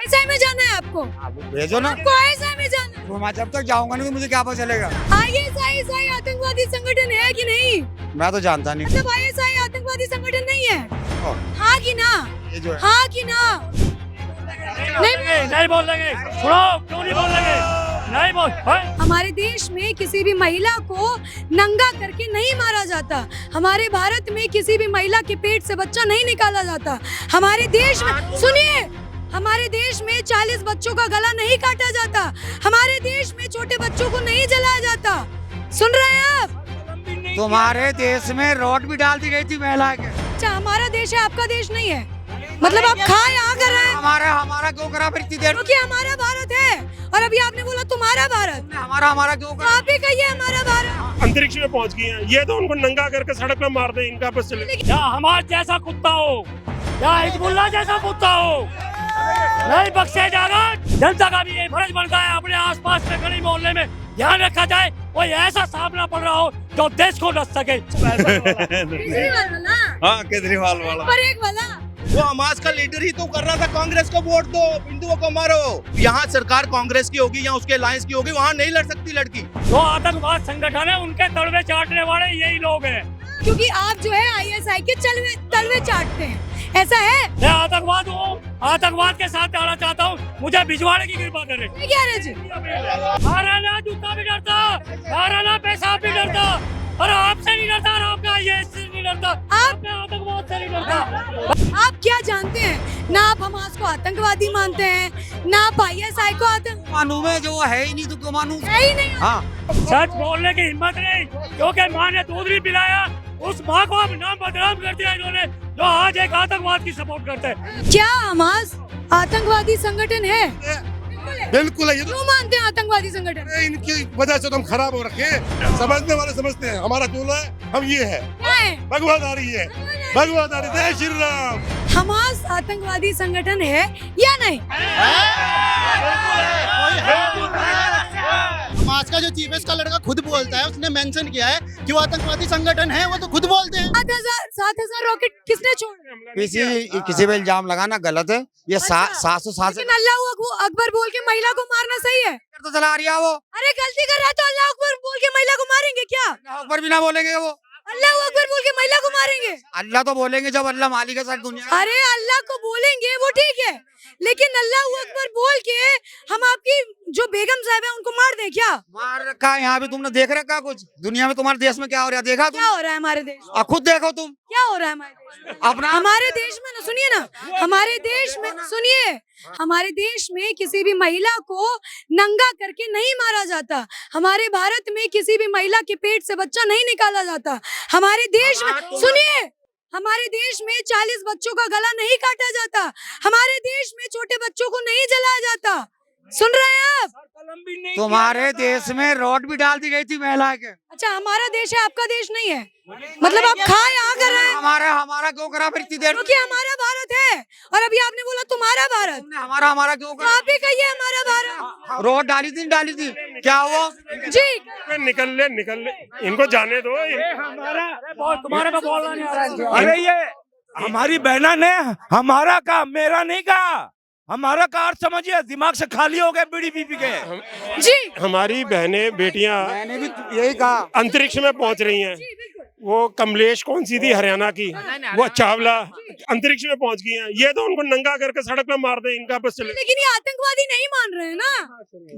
ISI में जाना है आपको? भेजो ना। आपको आईएसआई में जाना है? मैं जब तक जाऊंगा नहीं तो मुझे क्या पता चलेगा। आईएसआई आतंकवादी संगठन है कि नहीं? मैं तो जानता नहीं। मतलब आईएसआई आतंकवादी संगठन नहीं है? ओ, हाँ कि ना? ये जो है हाँ कि ना? नहीं बोलेंगे। सुनो, क्यों नहीं बोलेंगे? नहीं बोल। हमारे देश में किसी भी महिला को नंगा करके नहीं मारा जाता। हमारे भारत में किसी भी महिला के पेट से बच्चा नहीं निकाला जाता। हमारे देश में सुनिए, हमारे देश में 40 बच्चों का गला नहीं काटा जाता। हमारे देश में छोटे बच्चों को नहीं जलाया जाता। सुन रहे हैं आप? तुम्हारे देश में रोड भी डाल दी गई थी महिला के। अच्छा, हमारा देश है, आपका देश नहीं है? मतलब आप खा यहाँ कर रहे हैं? हमारा क्यों करा फिर इतनी देर? क्योंकि हमारा भारत है। और अभी आपने बोला तुम्हारा भारत। हमारा क्यों तो करा? आप भी कहिए हमारा भारत। अंतरिक्ष में पहुंच गई हैं। ये तो उनको नंगा करके सड़क पे मार दे, इनका बस चले। या हमारा जैसा कुत्ता हो या हिजबुल्लाह जैसा कुत्ता हो, नहीं बख्शे जाएगा। जनता का भी ये फर्ज बनता है अपने आसपास में गली मोहल्ले में ध्यान रखा जाए, कोई ऐसा सामना पड़ रहा हो जो देश को रच सके। केजरीवाल वाला? हाँ, केजरीवाल वाला। पर एक वाला वो हमास का लीडर ही तो कर रहा था, कांग्रेस को वोट दो, हिंदुओं को मारो। यहाँ सरकार कांग्रेस की होगी या उसके अलायंस की होगी, वहाँ नहीं लड़ सकती लड़की। जो आतंकवाद संगठन है उनके तलवे चाटने वाले यही लोग हैं। क्योंकि आप जो है आईएसआई के तलवे चाटते हैं, ऐसा है? मैं आतंकवाद हूँ, आतंकवाद के साथ जाना चाहता हूँ, मुझे भिजवाने की कृपा करें। ये क्या है जी? महाराणा जूता भी डरता, महाराणा पेशाब भी डरता, और आपसे नहीं डरता, और आपका ये नहीं डरता, आपने आतंकवाद से नहीं डरता। आप क्या जानते हैं? ना आप हमास को आतंकवादी मानते हैं, ना आप आईएसआई को आतंक मानू में जो है ही नहीं तो क्यों मानू? है ही नहीं। हाँ, सच बोलने की हिम्मत नहीं, क्योंकि माँ ने दूध नहीं पिलाया, उस माँ को अब नाम बदनाम कर दिया इन्होंने, जो आज एक आतंकवाद की सपोर्ट करते हैं। क्या हमास आतंकवादी संगठन है? बिल्कुल है। ये क्यों मानते हैं आतंकवादी संगठन? तो इनकी वजह से तो हम खराब हो रखे हैं। समझने वाले समझते हैं, हमारा चूल्हा है, हम ये है, क्या है? भगवादारी है, भगवादारी। जय श्री राम। हमास आतंकवादी संगठन है या नहीं? हमास का जो चीफ है, इसका लड़का खुद बोलता है, उसने मेंशन किया है कि वो आतंकवादी संगठन है, वो तो खुद बोलते हैं। 7,000 रॉकेट किसने छोड़े? किसी पे इल्जाम लगाना गलत है। ये अच्छा। 707 लेकिन अल्लाह अकबर बोल के महिला को मारना सही है? तो चला रही है वो। अरे गलती कर रहा है तो अल्लाह अकबर बोल के महिला को मारेंगे क्या? ऊपर भी ना बोलेंगे वो। अल्लाह अकबर बोल के महिला को मारेंगे? अल्लाह तो बोलेंगे जब अल्लाह मालिक है सारी दुनिया। अरे अल्लाह को बोलेंगे वो ठीक है, लेकिन अल्लाह अकबर बोल के हम आपकी जो बेगम साहब है उनको मार दें क्या? मार रखा है यहाँ भी, तुमने देख रखा कुछ दुनिया में? तुम्हारे देश में क्या हो रहा है देखा तुम? क्या हो रहा है हमारे देश में? खुद देखो तुम क्या हो रहा है हमारे देश में? अपना। हमारे देश में ना, सुनिए ना, हमारे देश में सुनिए, हमारे देश में किसी भी महिला को नंगा करके नहीं मारा जाता। हमारे भारत में किसी भी महिला के पेट से बच्चा नहीं निकाला जाता। हमारे देश में सुनिए, हमारे देश में 40 बच्चों का गला नहीं काटा जाता। हमारे देश में छोटे बच्चों को नहीं जलाया जाता। सुन रहे हैं आप? तुम्हारे देश में रोड भी डाल दी गई थी महिला के। अच्छा, हमारा देश है, आपका देश नहीं है? मतलब आप खा यहाँ कर रहे हैं? हमारा क्यों करा फिर इतनी देर? क्योंकि हमारा भारत है। और अभी आपने बोला तुम्हारा भारत। हमारा क्यों तो करा? आप भी कहिए हमारा भारत। रोड डाली थी क्या हुआ? जी, निकल ले, इनको जाने दो। तुम्हारे को बोलना नहीं आ रहा है। अरे ये हमारी बहना ने हमारा कहा, मेरा नहीं कहा। हमारा का अर्थ समझिए, दिमाग से खाली हो गए बीड़ी पी पी के। जी, हमारी बहनें बेटियां मैंने भी यही कहा। अंतरिक्ष में पहुंच रही हैं। वो कमलेश कौन सी थी हरियाणा की, वो चावला अंतरिक्ष में पहुंच गई हैं। ये तो उनको नंगा करके सड़क पे मार दे, इनका बस चले। लेकिन ये आतंकवादी नहीं मान रहे हैं ना।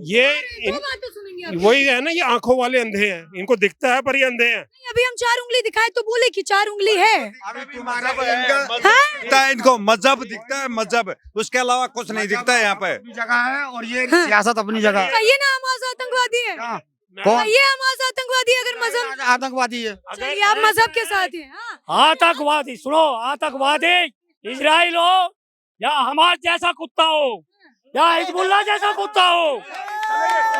ये दो बातें सुनेंगे आप। वही है ना, ये आंखों वाले अंधे हैं, इनको दिखता है पर ये अंधे हैं। अभी हम 4 उंगली दिखाए तो बोले कि 4 उंगली है। दिखता है इनको, मजहब दिखता है, मजहब, उसके अलावा कुछ नहीं दिखता है यहाँ पे। जगह है और ये सियासत अपनी जगह। कहिए ना हमास आतंकवादी है। कौन कहिए हमास आतंकवादी है, अगर मजहब आतंकवादी है? चलिए, आप मजहब के साथ हैं। हाँ। आतंकवादी सुनो, आतंकवादी इजराइल हो या हमारे जैसा कुत्ता हो या हिजबुल्लाह जैसा कुत्ता हो,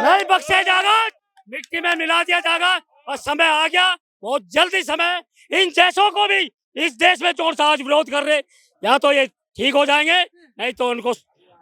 नहीं बख्शे जाएगा, मिट्टी में मिला दिया जाएगा। और समय आ गया, बहुत जल्दी समय, इन जैसों को भी इस देश में चोर साज विरोध कर रहे, या तो ये ठीक हो जाएंगे, नहीं तो उनको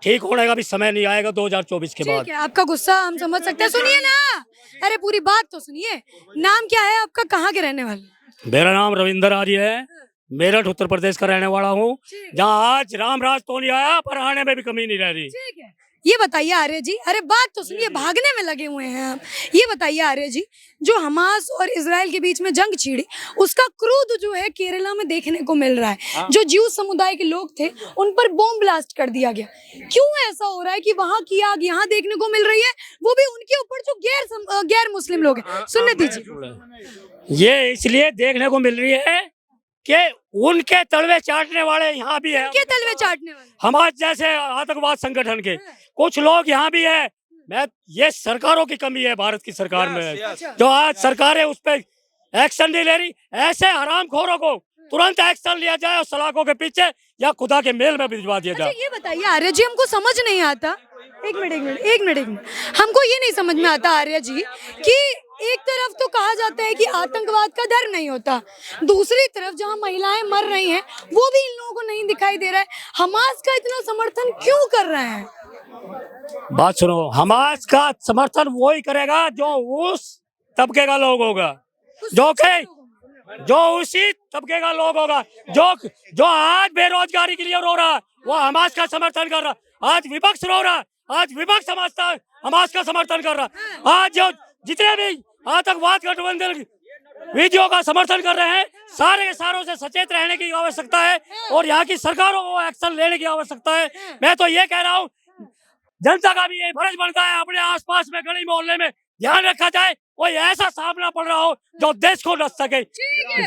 ठीक होने का भी समय नहीं आएगा 2024 के बाद। ठीक है, आपका गुस्सा हम समझ सकते हैं। सुनिए ना, अरे पूरी बात तो सुनिए। नाम क्या है आपका, कहाँ के रहने वाले? मेरा नाम रविंदर आर्य है, मेरठ उत्तर प्रदेश का रहने वाला हूँ, जहाँ आज रामराज तो नहीं आया पर आने में भी कमी नहीं रह रही। ठीक है, ये बताइए आर्य जी, अरे बात तो सुनिए, भागने में लगे हुए हैं आप। ये बताइए आर्य जी, जो हमास और इजराइल के बीच में जंग छिड़ी, उसका क्रोध जो है केरला में देखने को मिल रहा है। जो ज्यू समुदाय के लोग थे उन पर बॉम्ब ब्लास्ट कर दिया गया। क्यों ऐसा हो रहा है कि वहां की आग यहाँ देखने को मिल रही है, वो भी उनके ऊपर जो गैर मुस्लिम लोग हैं? सुनने दीजिए। ये इसलिए देखने को मिल रही है कि उनके तलवे चाटने वाले यहाँ भी है, के तलवे चाटने वाले हमारे जैसे आतंकवाद संगठन के कुछ लोग यहाँ भी है। ये सरकारों की कमी है भारत की सरकार में, जो आज सरकारें उस पर एक्शन नहीं ले रही। ऐसे हरामखोरों को तुरंत एक्शन लिया जाए और सलाखों के पीछे या खुदा के मेल में भिजवा दिया जाए। ये बताइए आर्य जी, हमको समझ नहीं आता, एक मिनट, हमको ये नहीं समझ में आता आर्य जी कि एक तरफ तो कहा जाता है कि आतंकवाद का डर नहीं होता, दूसरी तरफ जहां महिलाएं मर रही हैं वो भी इन लोगों को नहीं दिखाई दे रहा है। हमास का इतना समर्थन क्यों कर रहे हैं? बात सुनो, हमास का समर्थन वो ही करेगा जो उस तबके का लोग होगा, जो उसी तबके का लोग होगा जो आज बेरोजगारी के लिए रो रहा है, वो हमास का समर्थन कर रहा। आज विपक्ष रो रहा है, आज विपक्ष हमास का समर्थन कर रहा। आज जो जितने भी आतंकवाद गठबंधन वीडियो का समर्थन कर रहे हैं, सारे के सारों से सचेत रहने की आवश्यकता है और यहाँ की सरकारों को एक्शन लेने की आवश्यकता है। मैं तो ये कह रहा हूँ, जनता का भी ये फर्ज बनता है अपने आसपास में गली मोहल्ले में ध्यान रखा जाए, कोई ऐसा सामना पड़ रहा हो जो देश को रच सके। ठीक है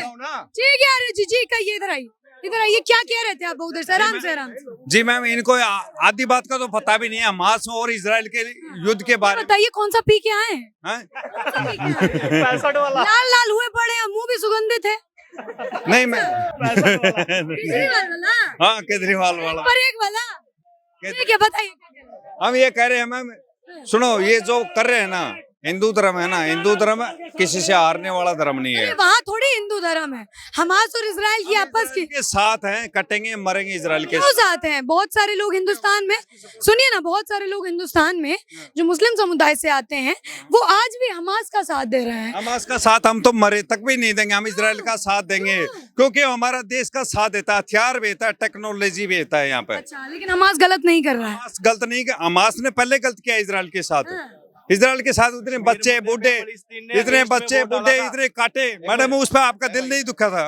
अरे जी कहिए, इधर आइए, क्या कह रहे थे आप? उधर से आराम से। जी मैम, इनको आधी बात का तो पता भी नहीं है हमास और इजराइल के युद्ध के बारे में। बताइए कौन सा पी के आए हैं? हाँ? लाल हुए पड़े हैं, मुंह भी सुगंधित है। नहीं मैं केजरीवाल वाला? हाँ, केजरीवाल वाला। पर एक वाला? ठीक है, बताइए। हम ये कह रहे हैं मैम, सुनो, ये जो कर रहे हैं ना, हिंदू धर्म है ना, हिंदू धर्म किसी से हारने वाला धर्म नहीं है। वहाँ थोड़ी हिंदू धर्म है, हमास और इजराइल की आपस की के साथ हैं, कटेंगे मरेंगे इजराइल के साथ हैं। बहुत सारे लोग हिंदुस्तान में, सुनिए ना, बहुत सारे लोग हिंदुस्तान में जो मुस्लिम समुदाय से आते हैं वो आज भी हमास का साथ दे रहे हैं। हमास का साथ हम तो मरे तक भी नहीं देंगे, हम इजराइल का साथ देंगे क्योंकि हमारा देश का साथ देता है, हथियार भी देता है, टेक्नोलॉजी भी देता है यहाँ पे। अच्छा, लेकिन हमास गलत नहीं कर रहा है। हमास गलत नहीं, हमास ने पहले गलत किया इजराइल के साथ। इजराइल के साथ इतने बच्चे बूढ़े इतने काटे, मैडम उस पर आपका दिल नहीं दुखा था?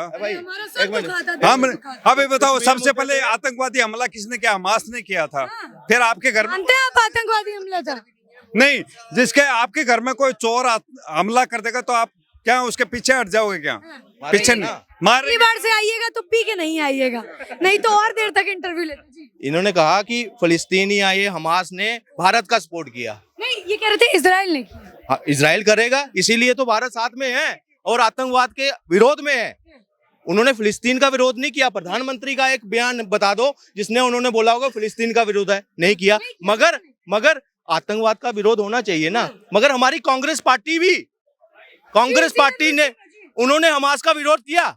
हम अभी बताओ, सबसे पहले आतंकवादी हमला किसने किया? हमास ने किया था। फिर आपके घर में आप आतंकवादी हमला था? नहीं, जिसके आपके घर में कोई चोर हमला कर देगा तो आप क्या उसके पीछे हट जाओगे? क्या पीछे नहीं मारे? बार से आइएगा तो पी के नहीं आइएगा, नहीं तो और देर तक इंटरव्यू लेते। इन्होंने कहा कि फिलिस्तीनी आए, हमास ने भारत का सपोर्ट किया। नहीं, ये कह रहे थे इजराइल ने किया। इजराइल करेगा, इसीलिए तो भारत साथ में है और आतंकवाद के विरोध में है। उन्होंने फिलिस्तीन का विरोध नहीं किया। प्रधानमंत्री का एक बयान बता दो जिसने उन्होंने बोला होगा फिलिस्तीन का विरोध है, नहीं किया। मगर आतंकवाद का विरोध होना चाहिए ना। मगर हमारी कांग्रेस पार्टी ने उन्होंने हमास का विरोध किया?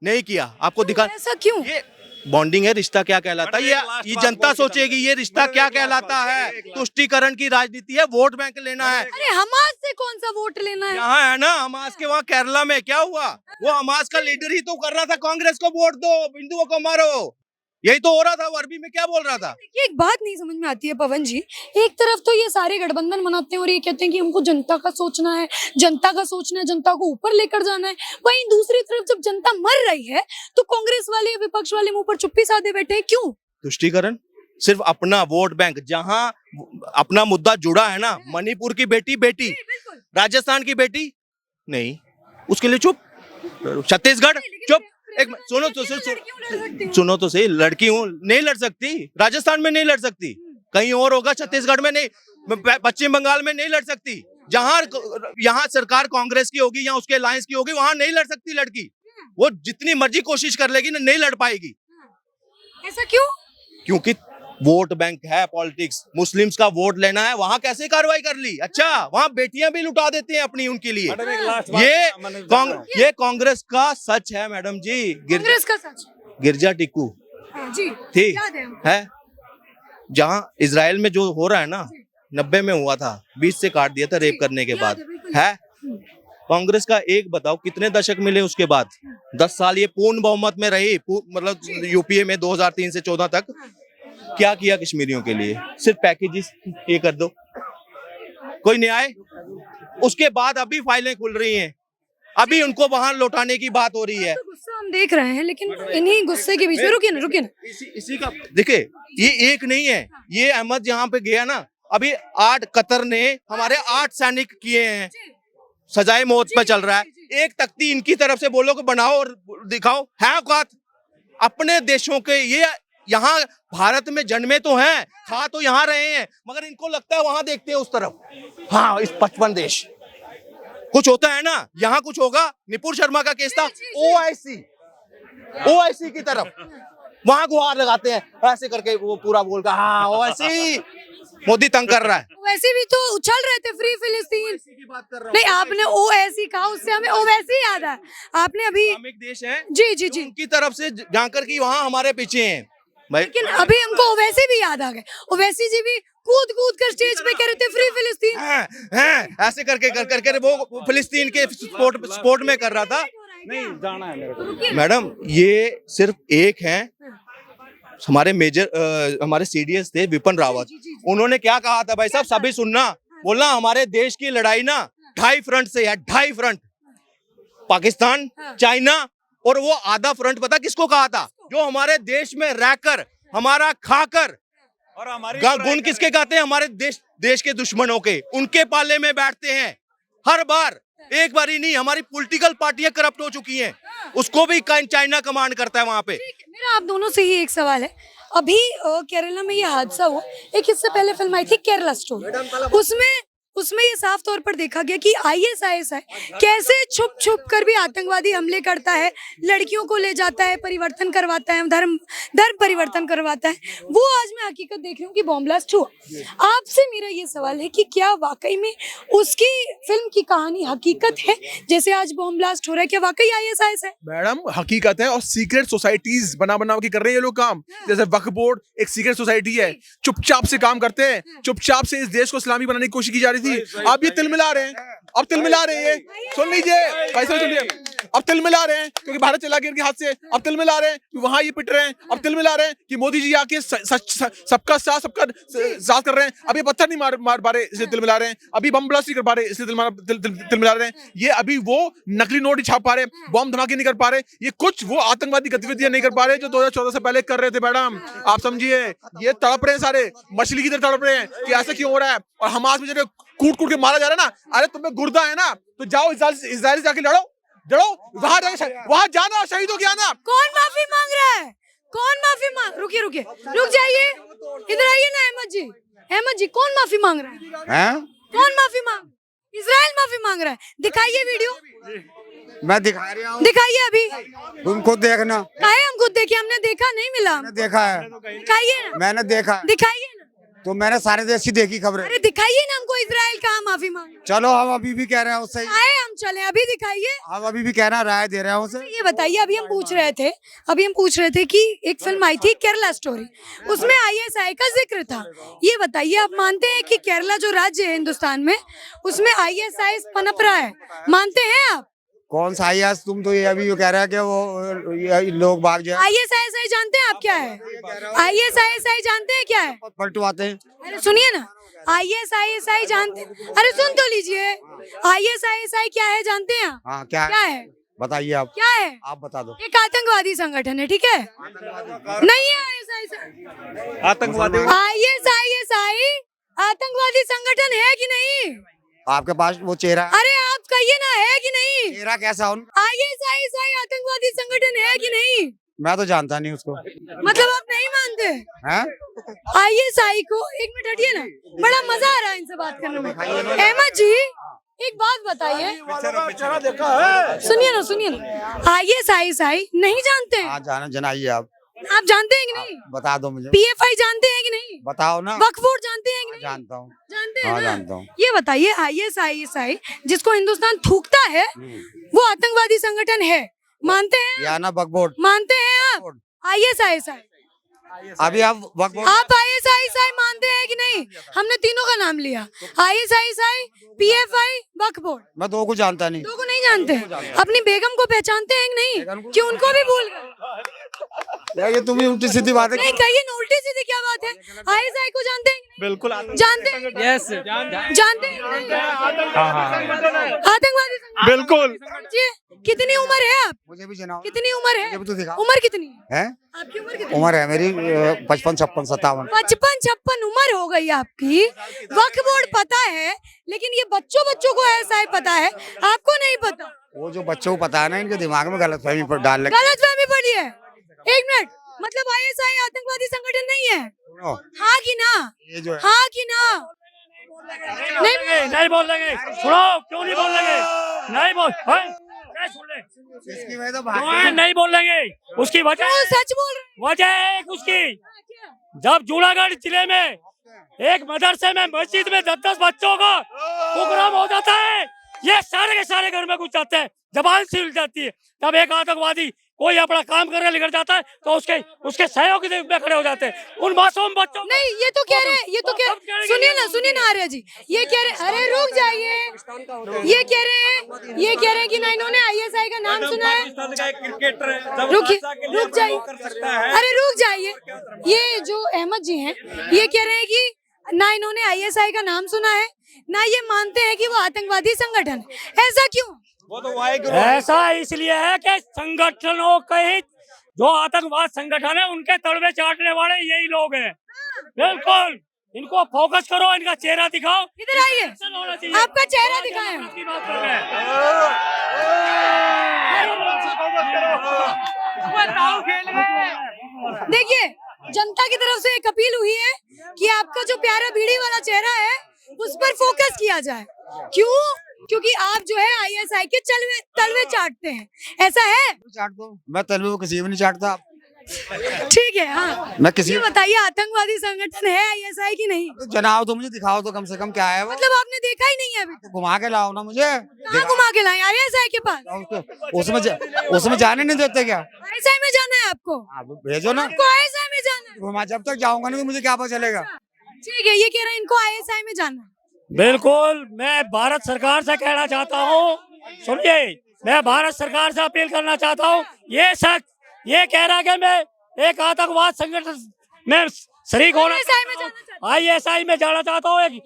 नहीं किया। आपको दिखा, ऐसा क्यों? ये बॉन्डिंग है, रिश्ता क्या कहलाता है ये जनता सोचेगी। ये रिश्ता क्या कहलाता है? तुष्टीकरण की राजनीति है, वोट बैंक लेना है। अरे हमास से कौन सा वोट लेना है? यहाँ है ना हमास के, वहाँ केरला में क्या हुआ? वो हमास का लीडर ही तो कर रहा था कांग्रेस को वोट दो, हिंदुओं को मारो, यही तो हो रहा था। वो अरबी में क्या बोल रहा था? ये एक बात नहीं समझ में आती है पवन जी, एक तरफ तो ये सारे गठबंधन बनाते हैं और ये कहते हैं कि हमको जनता का सोचना है, जनता को ऊपर लेकर जाना है। वहीं दूसरी तरफ जब जनता मर रही है तो कांग्रेस वाले, विपक्ष वाले मुंह पर चुप्पी साधे बैठे हैं। क्यों? तुष्टीकरण, सिर्फ अपना वोट बैंक। जहां अपना मुद्दा जुड़ा है ना, मणिपुर की बेटी, राजस्थान की बेटी नहीं, उसके लिए चुप। छत्तीसगढ़ चुप। एक सुनो तो सही, लड़की हूँ, नहीं लड़ सकती। राजस्थान में नहीं लड़ सकती, कहीं और होगा, छत्तीसगढ़ में नहीं, पश्चिम बंगाल में नहीं लड़ सकती। यहाँ सरकार कांग्रेस की होगी या उसके अलायंस की होगी, वहां नहीं लड़ सकती लड़की। वो जितनी मर्जी कोशिश कर लेगी ना, नहीं लड़ पाएगी। ऐसा क्यों? क्योंकि वोट बैंक है, पॉलिटिक्स। मुस्लिम्स का वोट लेना है, वहां कैसे कार्रवाई कर ली? अच्छा, वहां बेटियां भी लुटा देते हैं अपनी उनके लिए। ये कांग्रेस का सच है मैडम जी। कांग्रेस का सच। गिरजा टिक्कू जी थी है, जहां इजराइल में जो हो रहा है ना, 90 में हुआ था, 20 से काट दिया था रेप करने के बाद, है कांग्रेस का एक बताओ कितने दशक मिले उसके बाद? 10 साल ये पूर्ण बहुमत में रही, मतलब यूपीए में 2003 से 14 तक। क्या किया कश्मीरियों के लिए? सिर्फ पैकेजेस ये कर दो, कोई न्याय? उसके बाद अभी फाइलें खुल रही हैं, अभी उनको वहां लौटाने की बात हो रही है। तो गुस्सा हम देख रहे हैं, लेकिन इन्हीं गुस्से के बीच में रुकिए ना इसी का देखिए, ये एक नहीं है, ये अहमद जहाँ पे गया ना, अभी 8 कतर ने हमारे 8 सैनिक किए हैं, सजाए मौत पे चल रहा है। एक तख्ती इनकी तरफ से बोलो कि बनाओ और दिखाओ, है औकात? अपने देशों के ये यहाँ भारत में जन्मे तो हैं, खा तो यहाँ रहे हैं, मगर इनको लगता है वहां देखते हैं उस तरफ। हाँ, इस 55 देश कुछ होता है ना, यहाँ कुछ होगा। निपुण शर्मा का केस था, ओआईसी की तरफ वहां गुहार लगाते हैं ऐसे करके, वो पूरा बोल का हाँ ओआईसी मोदी तंग कर रहा है। वैसे भी तो उछल रहे थे फ्री फिलिस्तीन की बात कर रहा हूं। नहीं, आपने ओवैसी कहा, उससे हमें ओवैसी याद है। आपने अभी इस्लामिक देश है जी जी जी उनकी तरफ से जाकर की वहाँ हमारे पीछे हैं भाई। लेकिन अभी हमको ओवैसी भी याद आ गए। ओवैसी जी भी कूद कूद कर स्टेज पे कह रहे थे फ्री फिलिस्तीन हैं ऐसे करके कर करके वो फिलिस्तीन के स्पोर्ट में कर रहा था। नहीं जाना है मेरे को। मैडम ये सिर्फ एक है, हमारे मेजर हमारे सीडीएस थे विपिन रावत, उन्होंने क्या कहा था भाई साहब, सभी सुनना, बोलना हमारे देश की लड़ाई ना 2.5 फ्रंट से है, 2.5 फ्रंट, पाकिस्तान, चाइना, और वो आधा फ्रंट पता किसको कहा था? जो हमारे देश में रहकर हमारा खाकर, और हमारी गुण किसके गाते हैं? हमारे देश के दुश्मनों के, उनके पाले में बैठते हैं हर बार। एक बार ही नहीं, हमारी पॉलिटिकल पार्टियां करप्ट हो चुकी हैं, उसको भी चाइना कमांड करता है वहां पे। मेरा आप दोनों से ही एक सवाल है। अभी केरला में ये हादसा हुआ, एक इससे पहले फिल्म आई थी केरला स्टोरी, उसमें ये साफ तौर पर देखा गया कि ISIS कैसे छुप छुप कर भी आतंकवादी हमले करता है, लड़कियों को ले जाता है, परिवर्तन करवाता है, धर्म परिवर्तन करवाता है। वो आज मैं हकीकत देख रही हूँ कि बॉम्ब ब्लास्ट हुआ। आपसे मेरा ये सवाल है कि क्या वाकई में उसकी फिल्म की कहानी हकीकत है, जैसे आज बॉम्ब ब्लास्ट हो रहा है, क्या वाकई ISIS है? मैडम हकीकत है, और सीक्रेट सोसाइटीज बना के कर रहे हैं ये लोग काम। जैसे वक्फ बोर्ड एक सीक्रेट सोसाइटी है, चुपचाप से काम करते हैं, चुपचाप से इस देश को इस्लामी बनाने की कोशिश की जा रही थी। अब ये तिल मिला रहे हैं, अब तिल मिला रहे हैं, सुन लीजिए भाई साहब, सुन लीजिए, अब तिल मिला रहे हैं क्योंकि भारत चला गया इनके हाथ से, अब तिल मिला रहे हैं कि वहां ये पिट रहे हैं, अब तिल मिला रहे हैं कि मोदी जी आके सबका साथ सबका साथ कर रहे हैं। अब ये पत्थर नहीं मार पा रहे इसलिए तिल मिला रहे हैं, अभी बम ब्लास्ट नहीं कर पा रहे इसलिए तिल मिला रहे हैं, ये अभी वो नकली नोट छाप पा रहे, बम धमाके नहीं कर पा रहे, ये कुछ वो आतंकवादी गतिविधियां नहीं कर पा रहे जो 2014 से पहले कर रहे थे। मैडम आप समझिए, ये तड़प रहे हैं सारे, मछली की तरह तड़प रहे हैं कि ऐसा क्यों हो रहा है। और हमास में जो कूट के मारा जा रहा है ना, अरे तुम्हें गुर्दा है ना तो जाओ इजराइल जाके लड़ो, वहां जाना, शहीदों की आना। कौन माफी मांग रहा है? कौन माफी मांग? रुकिए रुक जाइए, इधर आइए ना अहमद जी, कौन माफी मांग रहा है? कौन माफी मांग? इजराइल माफी मांग रहा है। दिखाइए वीडियो, मैं दिखा रहा हूँ, दिखाइए अभी, तुम खुद देखना। काहे हम खुद देखे? हमने देखा नहीं मिला, देखा है, दिखाइए ना, मैंने देखा, दिखाइए ना, तो मैंने सारे देश की देखी खबरें। अरे दिखाइए ना हमको, इजराइल कहाँ माफी मांग? चलो हम अभी भी कह रहे हैं उससे, आए हम चले, अभी दिखाइए। हम अभी भी कहना राय दे रहे हैं उसे। ये बताइए, अभी हम पूछ रहे थे कि एक फिल्म आई थी केरला स्टोरी, उसमें ISI का जिक्र था। ये बताइए, आप मानते हैं कि केरला जो राज्य है हिंदुस्तान में, उसमें ISI पनप रहा है? मानते हैं आप? कौन सा IS? तुम तो ये अभी ये कह रहा है कि वो लोग भाग जाए। ISI जानते हैं आप क्या है? ISI जानते हैं क्या है? पलटवाते हैं। अरे सुनिए ना, ISI जानते, अरे सुन तो लीजिए, ISI क्या है जानते हैं? हाँ क्या है? बताइए आप, क्या है? आप बता दो। एक आतंकवादी संगठन है, ठीक है? नहीं है ISI, आतंकवादी ISI आतंकवादी संगठन है कि नहीं? आपके पास वो चेहरा, अरे आप कहिए ना, है कि नहीं? चेहरा कैसा? ISI आतंकवादी संगठन है कि नहीं? मैं तो जानता नहीं उसको। मतलब आप नहीं मानते हैं? ISI को, एक मिनट हटिए ना, बड़ा मजा आ रहा है इनसे बात करने में। अहमद जी एक बात बताइए, सुनिए ना, ISI नहीं जानते हैं? हाँ जनाइए आप जानते हैं कि नहीं? बता दो मुझे। PFI जानते हैं कि नहीं? बताओ ना। वक्फ बोर्ड जानते हैं कि नहीं? जानता हूँ। जानते हैं हाँ, ना? जानता हूँ। ये बताइए, ISI जिसको हिंदुस्तान थूकता है, वो आतंकवादी संगठन है, मानते हैं? या ना वक्फ बोर्ड मानते हैं आप? ISI अभी आप वक्फ बोर्ड, आप ISI मानते हैं कि नहीं? हमने तीनों का नाम लिया, ISI, PFI वक्फ बोर्ड मैं दो को जानता नहीं। दो को नहीं जानते हैं। अपनी बेगम को पहचानते हैं कि नहीं कि उनको भी भूल गए? यार ये तुम ही उल्टी सीधी बात है। नहीं कहिए ना, उल्टी सीधी क्या बात है? आईएसआई को जानते हैं? बिल्कुल जानते हैं? यस जानते हैं? आतंकवादी बिल्कुल। जी कितनी उम्र है आप? मुझे भी जनाओ। कितनी उम्र है? मुझे भी तो दिखाओ। उम्र कितनी है? आपकी उम्र कितनी? उम्र है मेरी 55, 56, 57। 55 उम्र हो गई आपकी। वक्फ बोर्ड पता है, लेकिन ये बच्चों को ऐसा ही पता है, आपको नहीं पता। वो जो बच्चों को पता है ना, इनके दिमाग में गलतफहमी पर डाल लगे। गलतफहमी पड़ी है। एक मिनट, मतलब आईएसआई आतंकवादी संगठन नहीं है? सुनो, हाँ कि ना? ये जो है हाँ कि ना? नहीं बोलेंगे। सुनो, क्यों नहीं बोलेंगे? नहीं बोल, सुन ले। इसकी वजह से क्यों नहीं बोलेंगे? उसकी वजह वो सच बोल रहे हैं। वजह है एक उसकी, जब जूनागढ़ जिले में एक मदरसे में मस्जिद में 10-10 बच्चों का प्रोग्राम हो जाता है, ये सारे के सारे घर में घुस जाते हैं, जबान सील जाती है। तब एक आतंकवादी कोई अपना काम करने निकल जाता है तो उसके सहयोगी में खड़े हो जाते हैं उन मासूम बच्चों। नहीं ये तो कह रहे हैं, सुनिए ना आर्या जी, ये कह रहे हैं, अरे रुक जाइए, ये कह रहे हैं कि ना इन्होंने आईएसआई का नाम सुना है। रुक जाइए, अरे रुक जाइए। ये जो अहमद जी हैं, ये कह रहे हैं कि ना इन्होंने आईएसआई का नाम सुना है, ना ये मानते हैं कि वो आतंकवादी संगठन है। ऐसा क्यों? वो तो वाहिगुरु ऐसा इसलिए है कि संगठनों के जो आतंकवाद संगठन है उनके तलवे चाटने वाले यही लोग हैं। बिल्कुल, इनको फोकस करो, इनका चेहरा दिखाओ। इधर आइए, आपका चेहरा दिखाएं। देखिए, जनता की तरफ से एक अपील हुई है कि आपका जो प्यारा बीड़ी वाला चेहरा है उस पर फोकस किया जाए। क्यों? क्योंकि आप जो है आईएसआई के तलवे चाटते हैं, ऐसा है? चाट दो, मैं तलवे को किसी भी नहीं चाटता। ठीक है, हाँ। मैं किसी ये बताइए, आतंकवादी संगठन है आईएसआई की नहीं? तो जनाब तो मुझे दिखाओ तो कम से कम क्या है वो। मतलब आपने देखा ही नहीं है अभी तक? घुमा के लाओ ना मुझे। कहाँ घुमा के लाए? आईएसआई के पास? उसमें जाने नहीं देते क्या? आईएसआई में जाना है आपको? आप भेजो ना। आपको आईएसआई में जाना है? घुमा, जब तक जाऊंगा नहीं तो मुझे क्या पता चलेगा। ठीक है, ये कह रहे हैं इनको आईएसआई में जाना है। बिल्कुल, मैं भारत सरकार से कहना चाहता हूँ, सुनिए, मैं भारत सरकार से अपील करना चाहता हूँ, ये शख्स ये कह रहा है कि मैं एक आतंकवाद संगठन में शरीक होना, आईएसआई में जाना चाहता हूँ, एक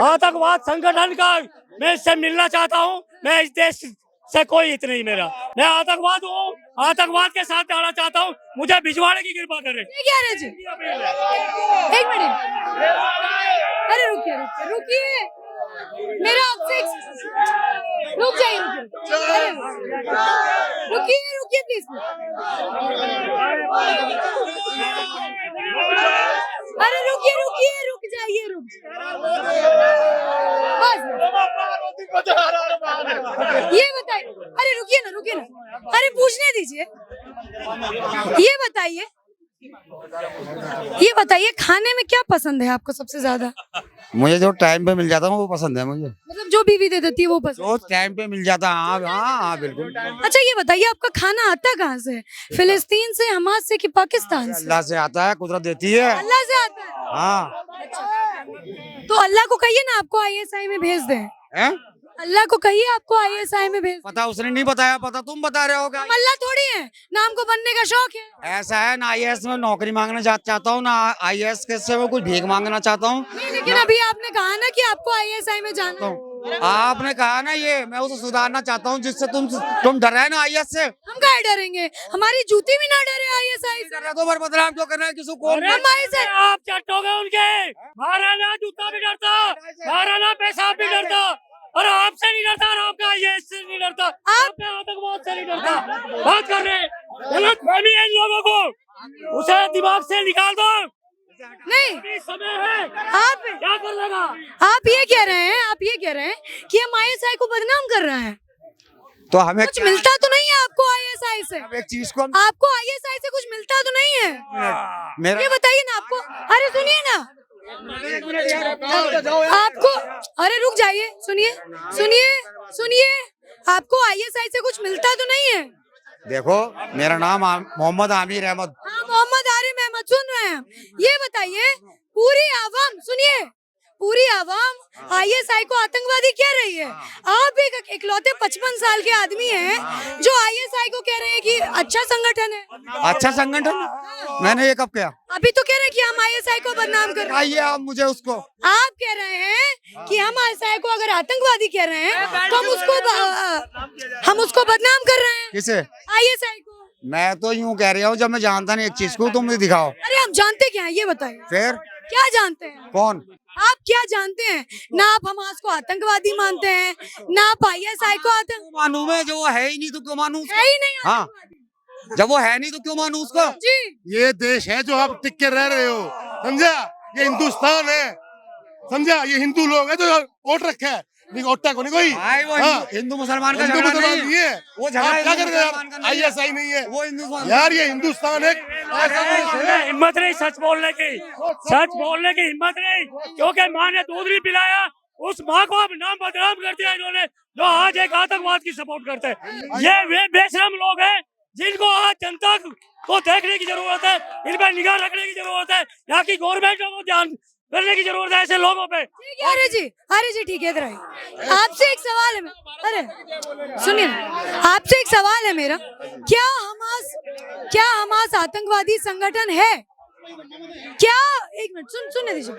आतंकवाद संगठन का मैं इससे मिलना चाहता हूँ। मैं इस देश से कोई हित नहीं मेरा, मैं आतंकवाद हूँ, आतंकवाद के साथ जाना चाहता हूँ, मुझे भिजवाने की कृपा करें। क्या रहे जी? एक मिनट, अरे रुकिए, मेरा आपसे रुक जाइए, रुकिए प्लीज। अरे रुक जाइए। ये बताइए, अरे रुकिए ना, अरे पूछने दीजिए। ये बताइए खाने में क्या पसंद है आपको सबसे ज्यादा? मुझे जो टाइम पे मिल जाता है वो पसंद है मुझे। मतलब जो बीवी दे देती है वो पसंद? जो टाइम पे मिल जाता है, हाँ बिल्कुल। अच्छा ये बताइए, आपका खाना आता कहाँ से है? फिलिस्तीन से, हमास से कि पाकिस्तान से? अल्लाह से आता है, कुदरत देती है। अल्लाह से आता है? हाँ। तो अल्लाह को कहिए ना आपको आईएसआई में भेज दें। हैं? अल्लाह को कहिए आपको आईएसआई में भेज। पता उसने नहीं बताया, पता तुम बता रहे हो क्या? हम अल्लाह थोड़ी है, ना हमको बनने का शौक है। ऐसा है ना, आईएएस में नौकरी मांगना चाहता हूँ, ना आईएएस से मैं कुछ भीख मांगना चाहता हूँ। लेकिन अभी आपने कहा ना कि आपको आईएसआई में जाना है। आपने कहा ना ये, मैं उसे सुधारना चाहता हूँ जिससे तुम डरे ना आईएएस से। हम काहे डरेंगे? हमारी जूती भी ना डरे आईएसआई से। तो बदनाम क्यों करना है किसी को? आप चट्टोगे उनके, महाराणा जूता भी डरता, महाराणा पेशाब भी डरता, और आपसे नहीं डरता, और आपका आईएएस से नहीं डरता, आप आतंकवाद से नहीं डरता। बात कर रहे हैं, गलत फहमी है इन लोगों को, उसे दिमाग से निकाल दो। नहीं समय है, आप क्या कर लेगा? आप ये कह रहे हैं कि हम आईएसआई को बदनाम कर रहे हैं। तो हमें कुछ मिलता तो नहीं है आपको आईएसआई से? एक चीज को आपको आईएसआई से कुछ मिलता तो नहीं है? मेरा ये बताइए ना आपको। अरे सुनिए ना आपको, अरे रुक जाइए, सुनिए, आपको आईएसआई से कुछ मिलता तो नहीं है? देखो, मेरा नाम मोहम्मद आमिर अहमद। हाँ, मोहम्मद आरिफ अहमद, सुन रहे हैं हम। ये बताइए, पूरी आवाम, सुनिए, पूरी आवाम आईएसआई को आतंकवादी कह रही है। आप एक इकलौते 55 साल के आदमी हैं जो आईएसआई को कह रहे हैं कि अच्छा संगठन है। अच्छा संगठन मैंने ये कब किया? अभी तो कह रहे हैं कि हम आईएसआई को बदनाम कर रहे हैं। आइए आप मुझे उसको। आप कह रहे हैं कि हम आईएसआई को अगर आतंकवादी कह रहे हैं तो हम उसको बदनाम कर रहे हैं। किसे? आईएसआई को। मैं तो यूं कह रहा हूँ, जब मैं जानता नहीं एक चीज को, तुम मुझे दिखाओ। अरे आप जानते क्या है ये बताइए। फिर क्या जानते हैं? कौन? आप क्या जानते हैं? ना आप हमास को आतंकवादी मानते हैं, ना आप आईएसआई को आतंक मानू मैं, जो वो है ही नहीं तो क्यों मानू? है ही नहीं। हाँ, जब वो है नहीं तो क्यों मानू उसको? जी ये देश है जो आप टिक के रह रहे हो, समझा? ये हिंदुस्तान है, समझा? ये हिंदू लोग है जो वोट रखा है, ओटा को नहीं कोई। वो हिंदू मुसलमान का झगड़ा नहीं है। वो झगड़ा क्या कर रहे हैं? आईएसआई नहीं है वो हिंदू यार, ये हिंदुस्तान है। हिम्मत नहीं सच बोलने की, सच बोलने की हिम्मत नहीं, क्योंकि माँ ने दूध नहीं पिलाया, उस माँ को अब नाम बदनाम कर दिया इन्होंने, जो आज एक आतंकवाद की सपोर्ट करते हैं। ये वे बेशरम लोग हैं जिनको आज जनता को देखने की जरूरत है, इन पर निगाह रखने की जरूरत है, यहाँ की गवर्नमेंट को ध्यान करने की जरूरत है ऐसे लोगों पे। अरे जी ठीक है, इधर आइए। आपसे एक सवाल है। अरे सुनिए, आपसे एक सवाल है मेरा। क्या हमास आतंकवादी संगठन है? क्या, एक मिनट सुनने दीजिए।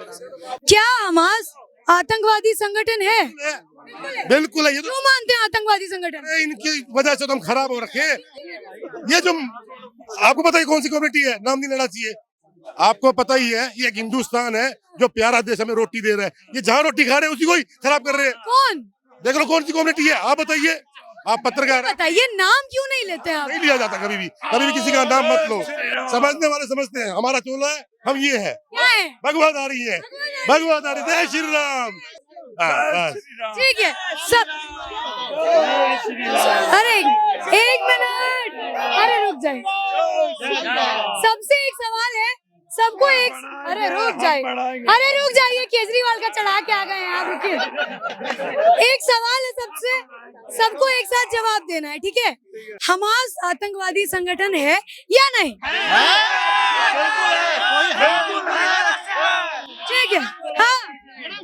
क्या हमास आतंकवादी संगठन है? बिल्कुल है। ये तो क्यों मानते हैं आतंकवादी संगठन? इनकी वजह से तो हम खराब हो रखे। ये जो आपको पता है कौन सी कम्युनिटी है, नाम नहीं लेना चाहिए, आपको पता ही है, ये एक हिंदुस्तान है जो प्यारा देश हमें रोटी दे रहा है। ये जहाँ रोटी खा रहे हैं उसी को ही खराब कर रहे हैं। कौन? देख लो कौन सी कम्युनिटी है, आप बताइए। आप पत्रकार हैं, बताइए, नाम क्यों नहीं लेते आप? नहीं लिया जाता कभी भी किसी का नाम मत लो। समझने वाले समझते हैं, हमारा चोला है, हम ये है। क्या है? भगवादारी है, भगवादारी। जय श्री राम। ठीक है सब। अरे एक मिनट, अरे रुक जाए। सबसे एक सवाल है, सबको एक, अरे रुक जाइए, केजरीवाल का चढ़ा के आ गए हैं आप, रुकिए। एक सवाल है सबसे, सबको एक साथ जवाब देना है, ठीक है? हमास आतंकवादी संगठन है या नहीं? ठीक है। हाँ,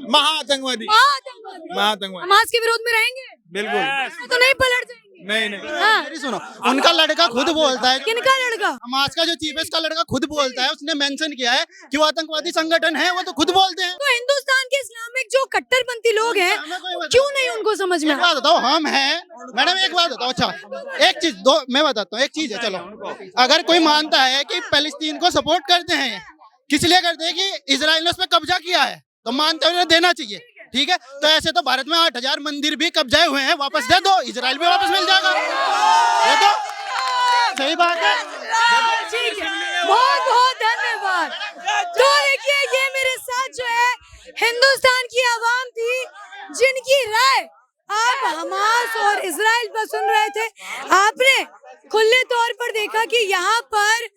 महाआतंकवादी। हमास के विरोध में रहेंगे? बिल्कुल तो नहीं पलट जाएंगे। नहीं। हाँ। मेरी सुनो, उनका लड़का खुद बोलता है, किनका लड़का? हमास का जो चीफ का लड़का खुद बोलता है, उसने मेंशन किया है कि वो आतंकवादी संगठन है, वो तो खुद बोलते हैं। तो हिंदुस्तान के इस्लामिक जो कट्टरपंथी लोग हैं, क्यों नहीं उनको समझ में? एक बात बताओ, हम हैं मैडम, एक बात बताओ। अच्छा एक चीज दो, मैं बताता हूँ एक चीज है। चलो, अगर कोई मानता है कि फलस्तीन को सपोर्ट करते हैं, किस लिए करते हैं कि इजराइल ने उस पर कब्जा किया है, तो मानते हैं उन्हें देना चाहिए, ठीक है? तो ऐसे तो भारत में 8000 मंदिर भी कब्जाए हुए हैं, वापस दे दो, इजराइल भी वापस मिल जाएगा। दे दो, सही बात है। ठीक है, बहुत बहुत धन्यवाद। तो देखिए, ये मेरे साथ जो है हिंदुस्तान की आवाम थी, जिनकी राय आप हमास और इजराइल पर सुन रहे थे। आपने खुले तौर पर देखा कि यहाँ पर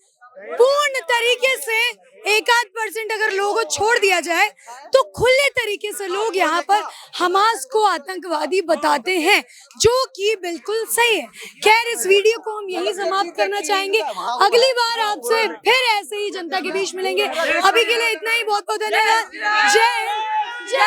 पूर्ण तरीके से 1-8% अगर लोगों को छोड़ दिया जाए तो खुले तरीके से लोग यहाँ पर हमास को आतंकवादी बताते हैं, जो कि बिल्कुल सही है। खैर, इस वीडियो को हम यही समाप्त करना चाहेंगे। अगली बार आपसे फिर ऐसे ही जनता के बीच मिलेंगे। अभी के लिए इतना ही, बहुत बहुत धन्यवाद। जय हिंद, जय